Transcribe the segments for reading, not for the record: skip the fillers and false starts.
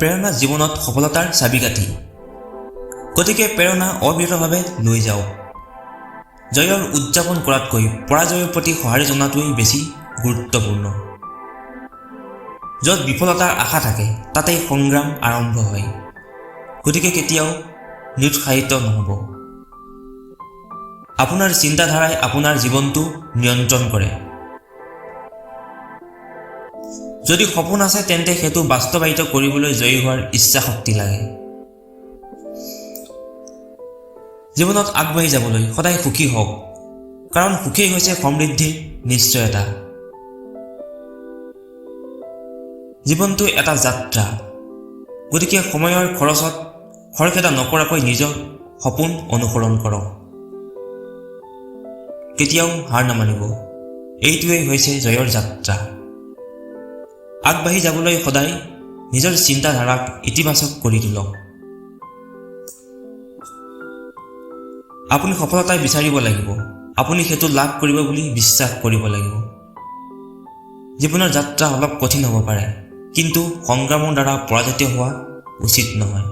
প্ৰেৰণা জীৱনত সফলতাৰ চাবিকাঠি। গতিকে প্ৰেৰণা অবিৰতভাৱে লৈ যাওক। জয়ৰ উদযাপন কৰাতকৈ পৰাজয়ৰ প্ৰতি সঁহাৰি জনাটোৱেই বেছি গুৰুত্বপূৰ্ণ। য'ত বিফলতাৰ আশা থাকে তাতেই সংগ্ৰাম আৰম্ভ হয়। গতিকে কেতিয়াও নিৰুৎসাহিত নহ'ব। আপোনাৰ চিন্তাধাৰাই আপোনাৰ জীৱনটো নিয়ন্ত্ৰণ কৰে। যদি সপোন আছে তেন্তে সেইটো বাস্তৱায়িত কৰিবলৈ জয়ী হোৱাৰ ইচ্ছাশক্তি লাগে। জীৱনত আগবাঢ়ি যাবলৈ সদায় সুখী হওক, কাৰণ সুখেই হৈছে সমৃদ্ধিৰ নিশ্চয়তা। জীৱনটো এটা যাত্ৰা, গতিকে সময়ৰ খৰচত খৰখেদা নকৰাকৈ নিজৰ সপোন অনুসৰণ কৰক। কেতিয়াও হাৰ নামানিব। এইটোৱেই হৈছে জয়ৰ যাত্ৰা। আগবাঢ়ি যাবলৈ সদায় নিজৰ চিন্তাধাৰাক ইতিবাচক কৰি তোলক। আপুনি সফলতা বিচাৰিব লাগিব, আপুনি সেইটো লাভ কৰিব বুলি বিশ্বাস কৰিব লাগিব। জীৱনৰ যাত্ৰা অলপ কঠিন হ'ব পাৰে, কিন্তু সংগ্ৰামৰ দ্বাৰা পৰাজিত হোৱা উচিত নহয়।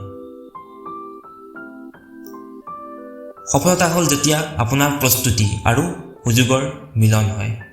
সফলতা হ'ল যেতিয়া আপোনাৰ প্ৰস্তুতি আৰু সুযোগৰ মিলন হয়।